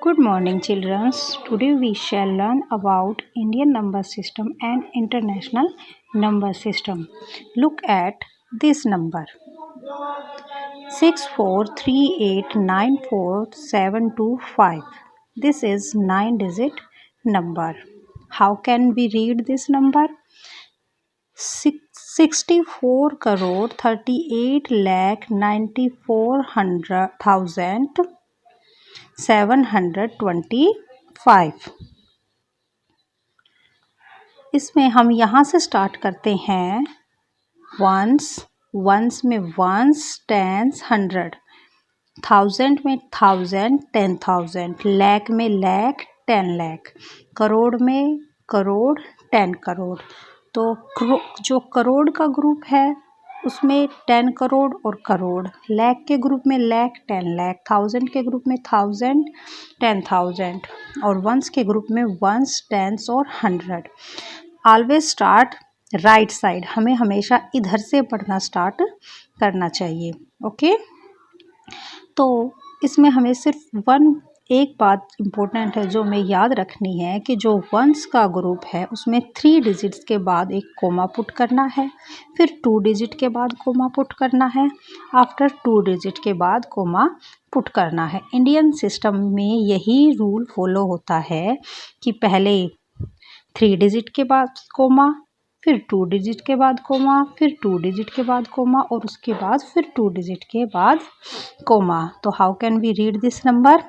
Good morning, children. Today we shall learn about Indian number system and international number system. Look at this number 6438947225. This is 9-digit number. How can we read this number? 64 crore 38 lakh 94,725। इसमें हम यहाँ से start करते हैं once में once, tense, 100, thousand में thousand, 10,000, lakh में लैख, 10 लाख, करोड़ में करोड़, 10 करोड़। तो जो करोड़ का ग्रुप है उसमें 10 करोड़ और करोड़, लाख के ग्रुप में लाख, 10 लाख, थाउजेंड के ग्रुप में थाउजेंड, 10,000 और वंस के ग्रुप में वंस, टेंस और 100। ऑलवेज स्टार्ट राइट साइड, हमें हमेशा इधर से पढ़ना स्टार्ट करना चाहिए। ओके, तो इसमें हमें सिर्फ एक बात इम्पोर्टेंट है जो हमें याद रखनी है कि जो वंस का ग्रुप है उसमें 3 डिजिट्स के बाद एक कोमा पुट करना है, फिर 2 डिजिट के बाद कोमा पुट करना है, आफ्टर 2 डिजिट के बाद कोमा पुट करना है। इंडियन सिस्टम में यही रूल फॉलो होता है कि पहले 3 डिजिट के बाद कोमा, फिर 2 डिजिट के बाद कोमा, फिर 2 डिजिट के बाद कोमा और उसके बाद फिर 2 डिजिट के बाद कोमा। तो how can we read this number?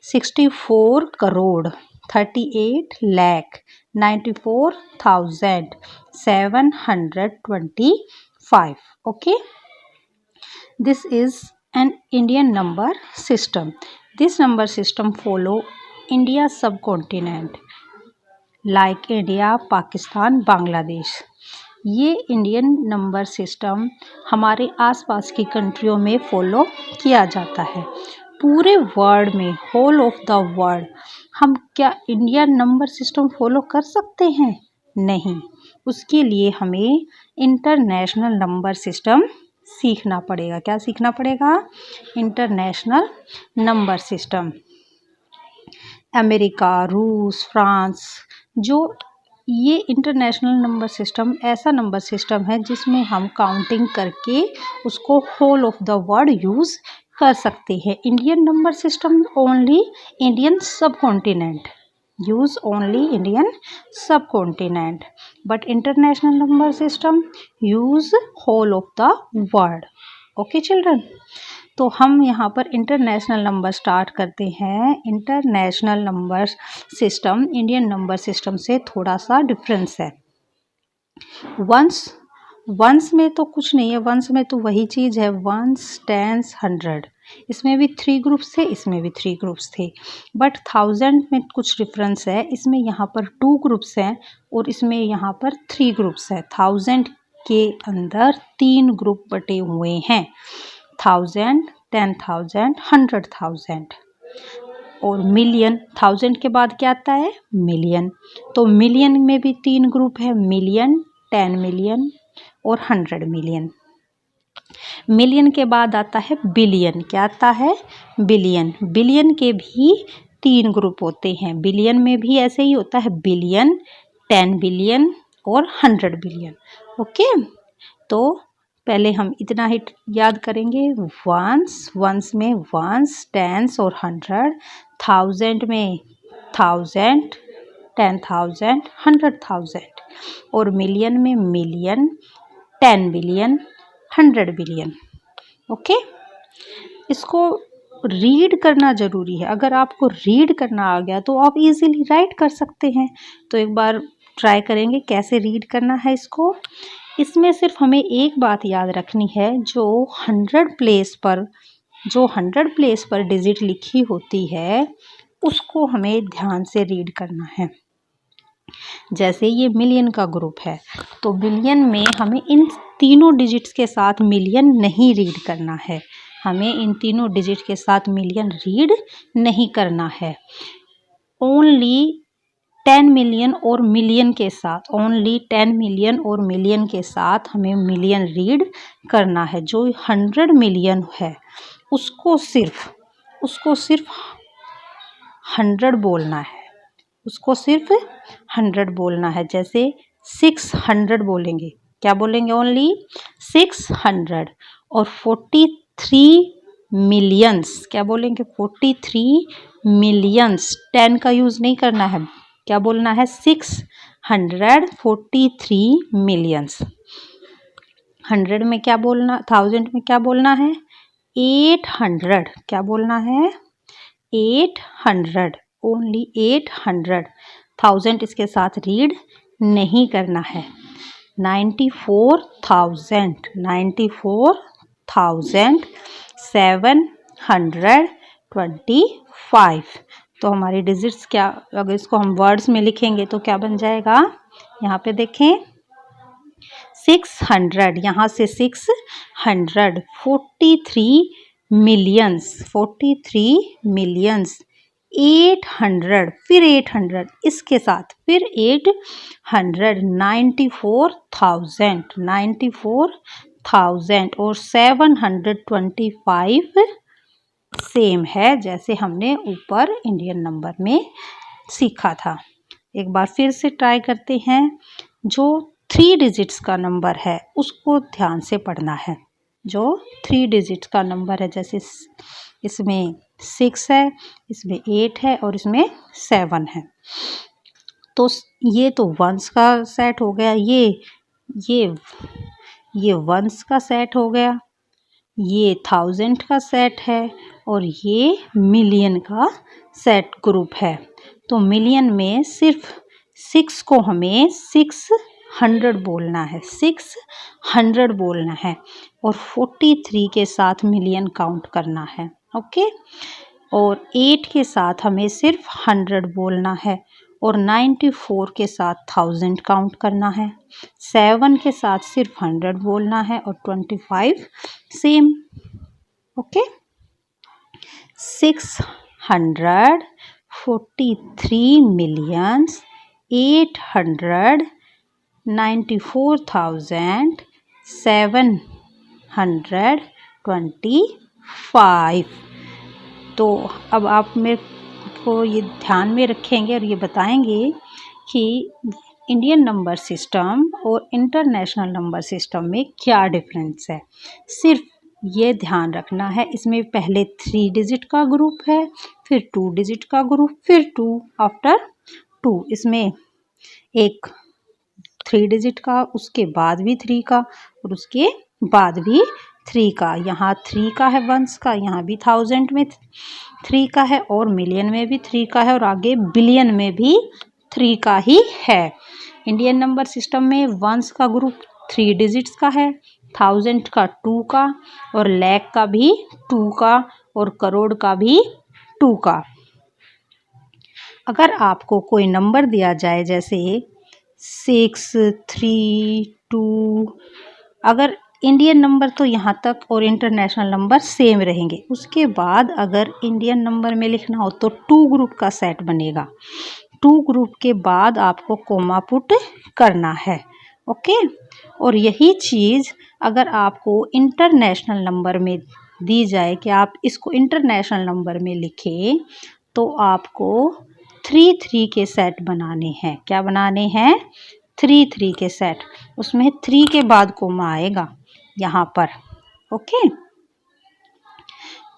64 crore 38 lakh 94,725। Okay, this is an Indian number system. This number system follow India subcontinent like India, Pakistan, Bangladesh. ये इंडियन नंबर सिस्टम हमारे आसपास की कंट्रियों में फॉलो किया जाता है। पूरे वर्ल्ड में, होल ऑफ द वर्ल्ड, हम क्या इंडियन नंबर सिस्टम फॉलो कर सकते हैं? नहीं, उसके लिए हमें इंटरनेशनल नंबर सिस्टम सीखना पड़ेगा। क्या सीखना पड़ेगा? International number system. अमेरिका, रूस, फ्रांस, जो ये इंटरनेशनल नंबर सिस्टम ऐसा नंबर सिस्टम है जिसमें हम काउंटिंग करके उसको whole of the world use कर सकते हैं। Indian number system only Indian subcontinent, use only Indian subcontinent, but international number system use whole of the world. Okay children, तो हम यहाँ पर इंटरनेशनल नंबर स्टार्ट करते हैं। International number system Indian number system से थोड़ा सा difference है। वंस में तो कुछ नहीं है, वंस में तो वही चीज़ है, वंस, टेंस, 100। इसमें भी 3 ग्रुप्स थे, इसमें भी 3 ग्रुप्स थे, बट थाउजेंड में कुछ डिफरेंस है। इसमें यहाँ पर 2 ग्रुप्स हैं और इसमें यहाँ पर 3 ग्रुप्स हैं। थाउजेंड के अंदर 3 ग्रुप बटे हुए हैं, 1000, 10,000, 100,000 और मिलियन। 1000 के बाद क्या आता है? मिलियन। तो मिलियन में भी 3 ग्रुप है, मिलियन, 10 मिलियन और 100 मिलियन। मिलियन के बाद आता है बिलियन। क्या आता है? बिलियन। बिलियन के भी 3 ग्रुप होते हैं। बिलियन में भी ऐसे ही होता है, बिलियन, 10 बिलियन और 100 बिलियन। ओके, तो पहले हम इतना ही याद करेंगे। वंस में वंस, टेंस और 100, थाउजेंड में थाउजेंड, 10,000, 100,000 और मिलियन में मिलियन, 10 बिलियन, 100 बिलियन। ओके, इसको रीड करना ज़रूरी है। अगर आपको रीड करना आ गया तो आप इजीली राइट कर सकते हैं। तो एक बार ट्राई करेंगे कैसे रीड करना है इसको। इसमें सिर्फ हमें एक बात याद रखनी है, जो 100 प्लेस पर डिजिट लिखी होती है उसको हमें ध्यान से रीड करना है। जैसे ये मिलियन का ग्रुप है तो मिलियन में हमें इन तीनों डिजिट्स के साथ मिलियन नहीं रीड करना है। हमें इन तीनों डिजिट के साथ मिलियन रीड नहीं करना है। ओनली 10 मिलियन और मिलियन के साथ, ओनली 10 मिलियन और मिलियन के साथ हमें मिलियन रीड करना है। जो 100 मिलियन है उसको सिर्फ 100 बोलना है, उसको सिर्फ 100 बोलना है। जैसे 600 बोलेंगे, क्या बोलेंगे? ओनली 600। और 43 मिलियंस, क्या बोलेंगे? 43 मिलियंस। 10 का यूज़ नहीं करना है, क्या बोलना है? 643 मिलियंस। 100 में क्या बोलना, 1000 में क्या बोलना है? 800। क्या बोलना है? 800, ओनली 800। 1000 इसके साथ रीड नहीं करना है। 94,725। तो हमारी डिजिट्स क्या, अगर इसको हम वर्ड्स में लिखेंगे तो क्या बन जाएगा? यहाँ पे देखें 600, यहाँ से 600, 43 मिलियंस, 43 मिलियंस, 800, फिर 800 इसके साथ, फिर 800, 94,000, 94,000 और 725 सेम है जैसे हमने ऊपर इंडियन नंबर में सीखा था। एक बार फिर से ट्राई करते हैं। जो 3 डिजिट्स का नंबर है उसको ध्यान से पढ़ना है। जो 3 डिजिट्स का नंबर है, जैसे इसमें 6 है, इसमें 8 है और इसमें 7 है। तो ये तो वंस का सेट हो गया, ये वंस का सेट हो गया, ये 1000 का सेट है और ये मिलियन का सेट ग्रुप है। तो मिलियन में सिर्फ 6 को हमें 600 बोलना है, 600 बोलना है और 43 के साथ मिलियन काउंट करना है। ओके, और 8 के साथ हमें सिर्फ 100 बोलना है और 94 के साथ 1000 काउंट करना है। 7 के साथ सिर्फ 100 बोलना है और 25 सेम। Okay, 643 millions 894,725। तो अब आप मेरे को ये ध्यान में रखेंगे और ये बताएंगे कि इंडियन नंबर सिस्टम और इंटरनेशनल नंबर सिस्टम में क्या डिफरेंस है। सिर्फ ये ध्यान रखना है, इसमें पहले 3 डिजिट का ग्रुप है, फिर 2 डिजिट का ग्रुप, फिर 2 आफ्टर 2। इसमें एक 3 डिजिट का, उसके बाद भी 3 का और उसके बाद भी 3 का। यहाँ 3 का है वंस का, यहाँ भी 1000 में 3 का है और मिलियन में भी 3 का है और आगे बिलियन में भी 3 का ही है। इंडियन नंबर सिस्टम में वंस का ग्रुप 3 डिजिट्स का है, 1000 का 2 का और लाख का भी 2 का और करोड़ का भी 2 का। अगर आपको कोई नंबर दिया जाए जैसे 6, 3, 2, अगर इंडियन नंबर तो यहाँ तक और इंटरनेशनल नंबर सेम रहेंगे। उसके बाद अगर इंडियन नंबर में लिखना हो तो 2 ग्रुप का सेट बनेगा। 2 ग्रुप के बाद आपको कोमा पुट करना है। ओके, और यही चीज़ अगर आपको इंटरनेशनल नंबर में दी जाए कि आप इसको इंटरनेशनल नंबर में लिखें तो आपको 3-3 के सेट बनाने हैं। क्या बनाने हैं? 3-3 के सेट। उसमें 3 के बाद कोमा आएगा यहाँ पर। ओके,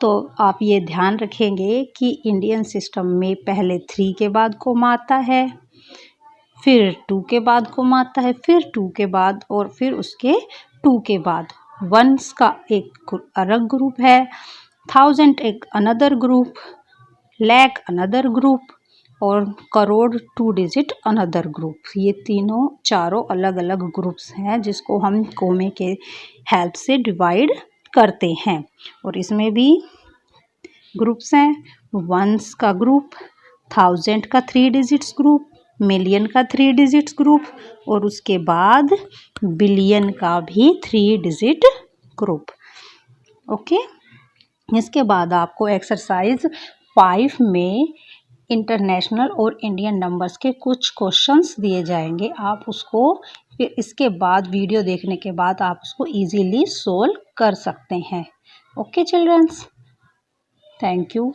तो आप ये ध्यान रखेंगे कि इंडियन सिस्टम में पहले 3 के बाद कोमा आता है, फिर 2 के बाद कोमा आता है, फिर 2 के बाद और फिर उसके 2 के बाद वंस का एक अलग ग्रुप है, 1000 एक another group, lakh another group और करोड़ 2 डिजिट अनदर ग्रुप। ये चारों अलग अलग ग्रुप्स हैं जिसको हम कोमे के हेल्प से डिवाइड करते हैं। और इसमें भी ग्रुप्स हैं, वंस का ग्रुप, 1000 का 3 डिजिट्स ग्रुप, मिलियन का 3 डिजिट्स ग्रुप और उसके बाद बिलियन का भी 3 डिजिट ग्रुप। ओके, इसके बाद आपको एक्सरसाइज 5 में इंटरनेशनल और इंडियन नंबर्स के कुछ क्वेश्चंस दिए जाएंगे। आप उसको फिर इसके बाद वीडियो देखने के बाद आप उसको इजीली सोल्व कर सकते हैं। Okay childrens, thank you.